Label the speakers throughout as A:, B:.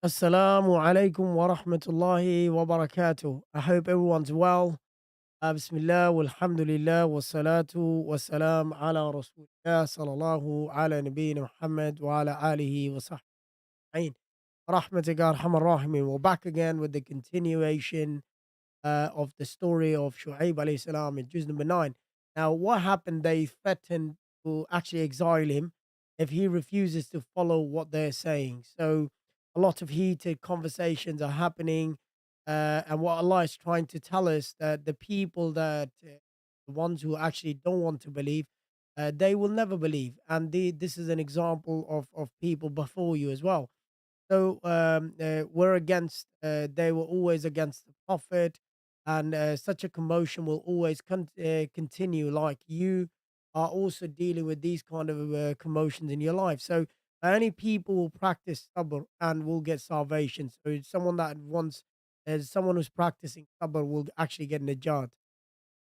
A: Assalamu alaikum wa rahmatullahi wa barakatuh. I hope everyone's well. Bismillah, walhamdulillah, wa salatu wa salam ala rasulillah sallallahu ala nabiyyina Muhammad wa ala alihi wa sahbihi. Rahmatika arhamar rahimin. We're back again with the continuation of the story of Shu'aib alayhi salam in Juz number 9. Now, what happened? They threatened to actually exile him if he refuses to follow what they're saying. So, a lot of heated conversations are happening. And what Allah is trying to tell us that the people that, the ones who actually don't want to believe, they will never believe. And this is an example of people before you as well. So we're against. They were always against the prophet, and such a commotion will always continue. Like you are also dealing with these kind of commotions in your life. So only people will practice sabr and will get salvation. So someone that wants, someone who's practicing sabr will actually get najat.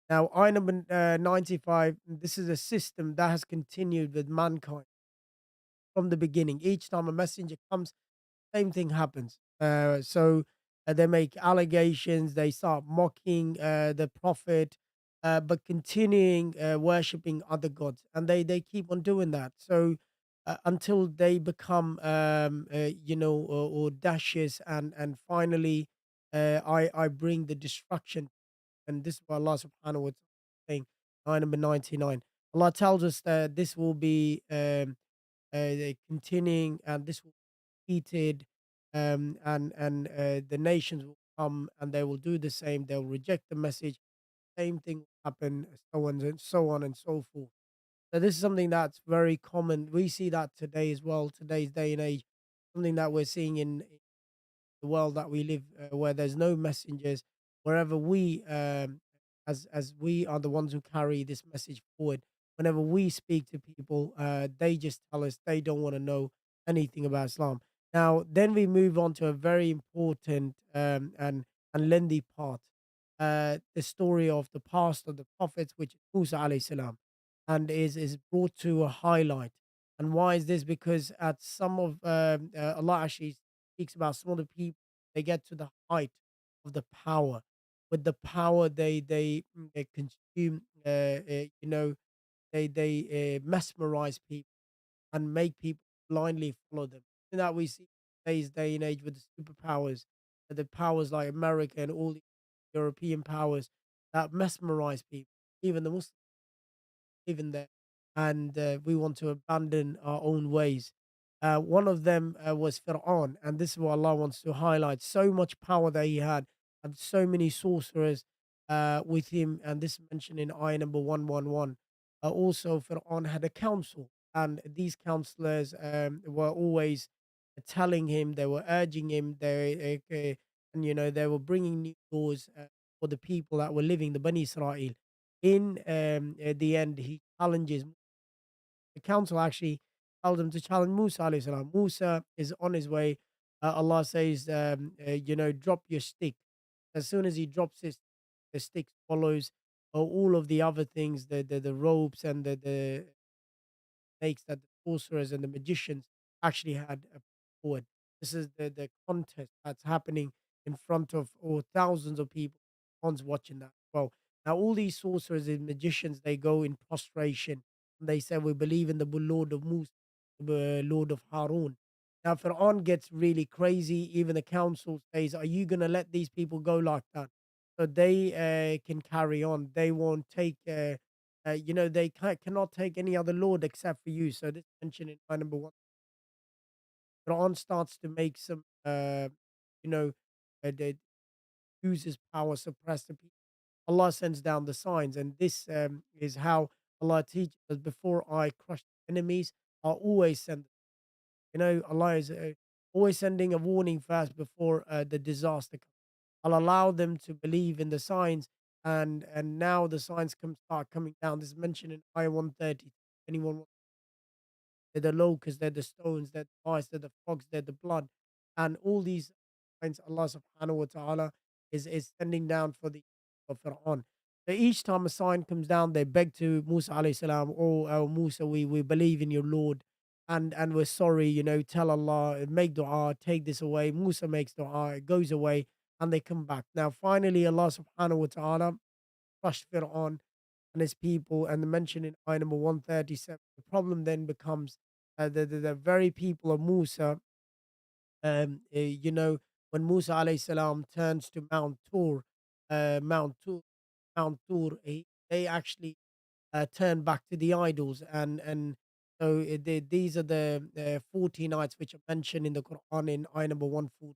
A: Now, I number 95. This is a system that has continued with mankind from the beginning. Each time a messenger comes, same thing happens. They make allegations, they start mocking the prophet, but continuing worshipping other gods, and they keep on doing that. So until they become, audacious, and finally, I bring the destruction, and this is what Allah Subhanahu wa Taala is saying. Ayah number 99. Allah tells us that this will be continuing, and this will be repeated, and the nations will come and they will do the same. They'll reject the message. Same thing will happen, so on and so forth. So this is something that's very common. We see that today as well. Today's day and age, something that we're seeing in the world that we live, where there's no messengers, wherever we, as we are the ones who carry this message forward, whenever we speak to people, they just tell us they don't want to know anything about Islam. Now, then we move on to a very important and lengthy part, the story of the past of the prophets, which is Musa alayhi salam, and is brought to a highlight. And why is this? Because at some of Allah actually speaks about some of the people, they get to the height of the power. With the power, they consume. They mesmerize people and make people blindly follow them. And that we see today's day and age with the superpowers, the powers like America and all the European powers that mesmerize people, even the Muslims even there, and we want to abandon our own ways. One of them was Fir'aun, and this is what Allah wants to highlight. So much power that he had, and so many sorcerers with him, and this is mentioned in ayah number 111. Also, Fir'aun had a council, and these counselors were always telling him, they were urging him, and they were bringing new laws for the people that were living, the Bani Israel. In at the end, he challenges the council actually tells him to challenge Musa alayhi salam. Musa is on his way. Allah says, drop your stick. As soon as he drops his, the stick follows all of the other things, the ropes and the snakes that the sorcerers and the magicians actually had forward. This is the contest that's happening in front of thousands of people. One's watching that. Well, now all these sorcerers and magicians, they go in prostration and they say, "We believe in the Lord of Musa, the Lord of Harun." Now, Fir'aun gets really crazy. Even the council says, "Are you going to let these people go like that?" So they can carry on. They won't take they cannot take any other lord except for you. So this mentioned in line number one. Quran starts to make some, you know, they use his power, suppress the people. Allah sends down the signs, and this is how Allah teaches us. Before I crush the enemies, I always send. Allah is always sending a warning first before the disaster comes. I'll allow them to believe in the signs, and now the signs start coming down. This is mentioned in Ayah 130. Anyone, they're the locusts, they're the stones, they're the mice, they're the frogs, they're the blood. And all these signs Allah subhanahu wa ta'ala is sending down for the of Fir'aun. So each time a sign comes down, they beg to Musa alayhi salam, oh Musa, we believe in your Lord. and we're sorry, tell Allah, make dua, take this away. Musa makes dua, it goes away, and they come back. Now, finally, Allah subhanahu wa ta'ala crushed Fir'aun and his people, and mentioned in ayah number 137. The problem then becomes the very people of Musa, when Musa alayhi salam turns to Mount Tur, Mount Tur, Mount Tur, they actually turn back to the idols, and so these are the 40 nights which are mentioned in the Quran in ayah number 140.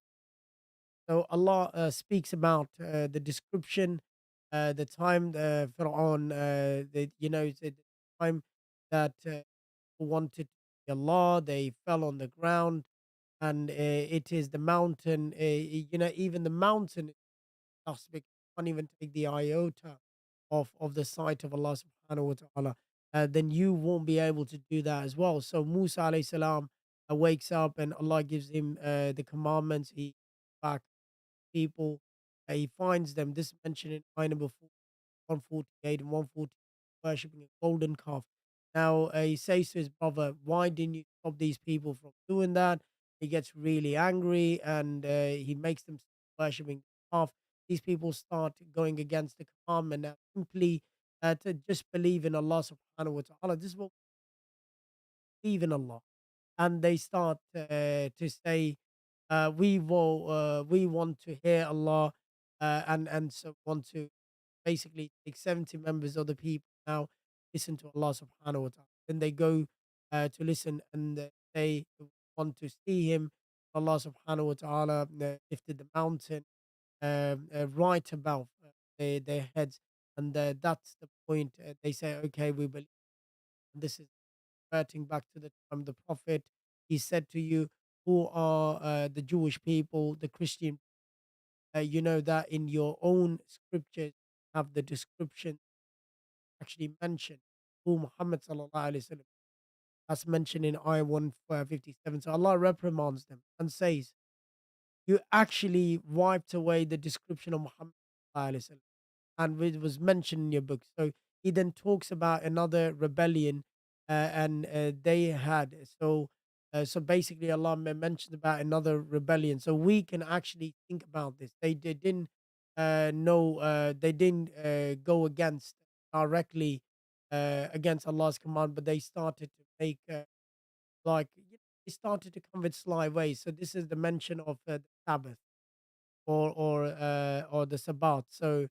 A: So Allah speaks about the description, the time Fir'aun, the time that wanted to be Allah, they fell on the ground, and it is the mountain, even the mountain us, we can't even take the iota of the sight of Allah subhanahu wa ta'ala, then you won't be able to do that as well. So Musa alayhi salam wakes up and Allah gives him the commandments. He back people, he finds them. This is mentioned in ayah number 148 and 140, worshipping a golden calf. Now, he says to his brother, "Why didn't you stop these people from doing that?" He gets really angry, and he makes them stop worshipping the calf. These people start going against the commandment now, simply to just believe in Allah subhanahu wa ta'ala. This is what we believe in Allah. And they start to say, we want to hear Allah, and so want to basically take 70 members of the people now listen to Allah subhanahu wa ta'ala. Then they go to listen, and they want to see him. Allah subhanahu wa ta'ala lifted the mountain right above their heads. And that's the point. They say, okay, we believe. And this is reverting back to the time of the Prophet. He said to you, who are the Jewish people, the Christian, you know that in your own scriptures have the description actually mentioned who Muhammad sallallahu alaihi wasallam, that's mentioned in ayah 157. So Allah reprimands them and says, you actually wiped away the description of Muhammad sallallahu alaihi wasallam, and it was mentioned in your book. So he then talks about another rebellion, and they had so basically Allah mentioned about another rebellion. So we can actually think about this. They didn't know, they didn't go against directly against Allah's command, but they started to make they started to come with sly ways. So this is the mention of the Sabbath, or the Sabbath. So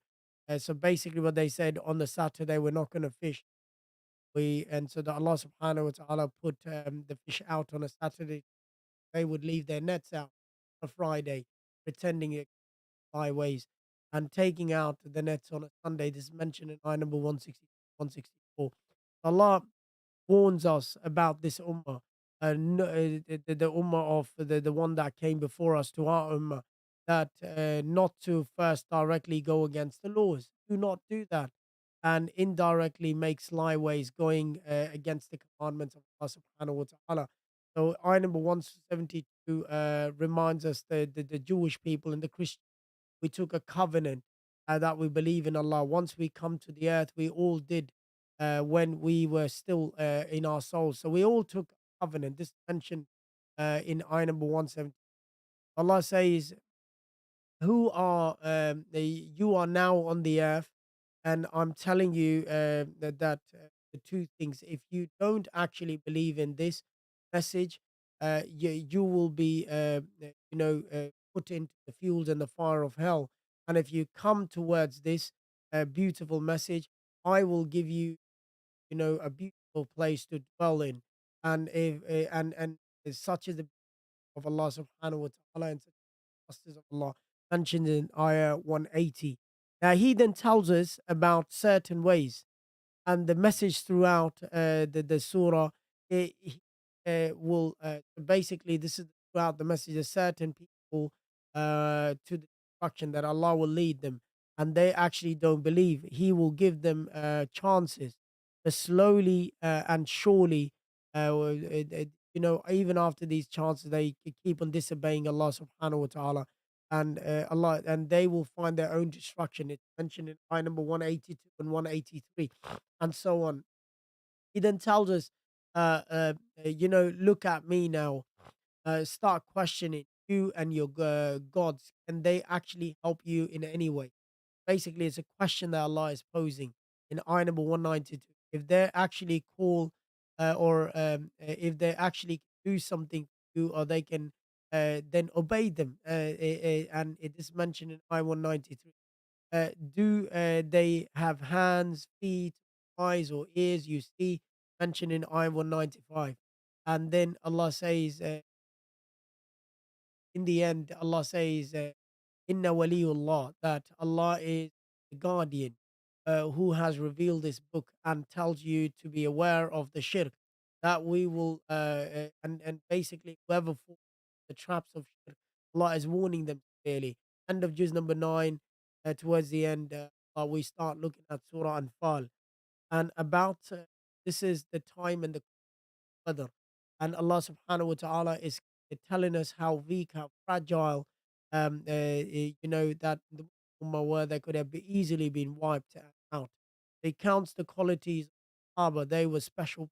A: basically, what they said on the Saturday, we're not going to fish. And so that Allah Subhanahu wa Taala put the fish out on a Saturday. They would leave their nets out on a Friday, pretending it by ways, and taking out the nets on a Sunday. This is mentioned in ayah number 160, 164. Allah warns us about this ummah, the ummah of the one that came before us, to our ummah, that not to first directly go against the laws. Do not do that. And indirectly make sly ways going against the commandments of Allah subhanahu wa ta'ala. So ayah number 172 reminds us the Jewish people and the Christians, we took a covenant that we believe in Allah. Once we come to the earth, we all did when we were still in our souls. So we all took a covenant. This is mentioned in ayah number 170. Allah says, who are you are now on the earth, and I'm telling you that the two things, if you don't actually believe in this message, you will be put into the fuels and the fire of hell. And if you come towards this beautiful message, I will give you, a beautiful place to dwell in. And if and such is the of Allah subhanahu wa ta'ala, and justice of Allah, mentioned in ayah 180. Now, he then tells us about certain ways, and the message throughout the surah, will basically, this is throughout the message of certain people to the destruction, that Allah will lead them, and they actually don't believe. He will give them chances, but slowly and surely, even after these chances, they keep on disobeying Allah subhanahu wa ta'ala, and Allah, and they will find their own destruction. It's mentioned in ayah number 182 and 183, and so on. He then tells us look at me now, start questioning you and your gods. Can they actually help you in any way? Basically, it's a question that Allah is posing in ayah number 192. If they actually call, or if they actually do something for you, or they can then obey them. And it is mentioned in ayah 193. Do they have hands, feet, eyes, or ears? You see, mentioned in ayah 195. And then Allah says, in the end, Allah says, Inna waliyullah, that Allah is the guardian who has revealed this book and tells you to be aware of the shirk that we will, and basically whoever falls into the traps of shirk, Allah is warning them clearly. End of juz number 9, towards the end, we start looking at Surah Anfal and about this is the time and the qadr. And Allah subhanahu wa ta'ala is telling us how weak, how fragile, that the Ummah were, they could have easily been wiped out. He counts the qualities of Sahaba. They were special,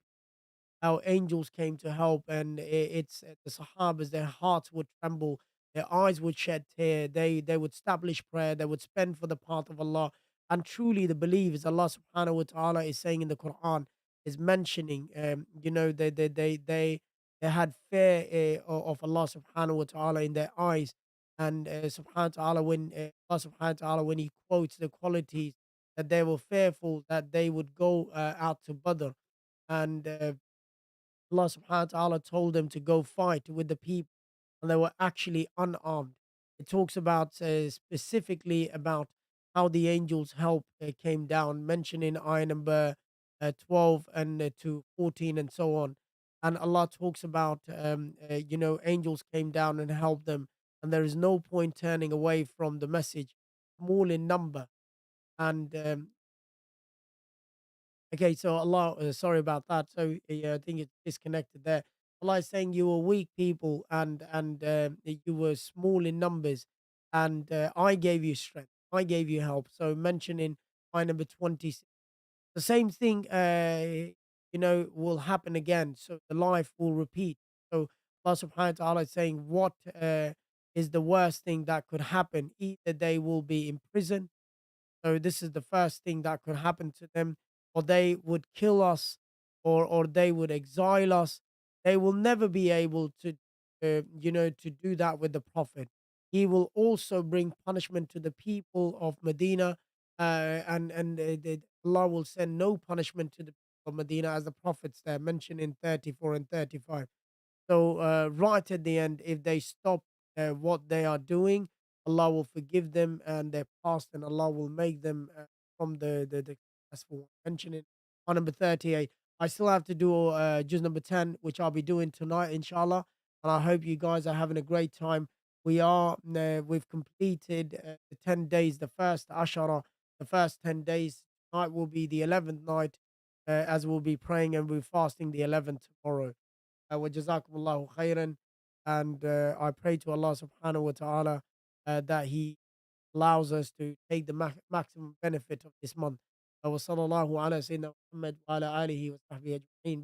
A: how angels came to help, and it's the Sahabas, their hearts would tremble, their eyes would shed tear, they would establish prayer, they would spend for the path of Allah. And truly, the believers, Allah subhanahu wa ta'ala is saying in the Quran, is mentioning, they had fear of Allah subhanahu wa ta'ala in their eyes. And subhanahu wa ta'ala, when Allah subhanahu wa ta'ala, when He quotes the qualities that they were fearful, that they would go out to Badr, and Allah subhanahu wa ta'ala told them to go fight with the people, and they were actually unarmed. It talks about specifically about how the angels' help came down, mentioning ayah number 12 and to 14 and so on. And Allah talks about, angels came down and helped them, and there is no point turning away from the message, small in number. And okay, so Allah, sorry about that. So yeah, I think it's disconnected there. Allah is saying you were weak people, and you were small in numbers, and I gave you strength. I gave you help. So mentioning ayah number 20, the same thing, will happen again. So the life will repeat. So Allah Subhanahu wa Taala is saying, what is the worst thing that could happen? Either they will be in prison, so this is the first thing that could happen to them, or they would kill us, or they would exile us. They will never be able to do that with the Prophet. He will also bring punishment to the people of Medina, and Allah will send no punishment to the people of Medina, as the prophets there mentioned in 34 and 35. So, right at the end, if they stop what they are doing, Allah will forgive them and their past, and Allah will make them from the successful one. Mentioning on number 38. I still have to do juz number 10, which I'll be doing tonight, inshallah. And I hope you guys are having a great time. We've completed the 10 days, the first Ashara, the first 10 days. Tonight will be the 11th night, as we'll be praying and we're fasting the 11th tomorrow. وجزاكم الله خيرا. And I pray to Allah subhanahu wa ta'ala that He allows us to take the maximum benefit of this month. وصلى الله على سيدنا محمد وعلى آله وصحبه أجمعين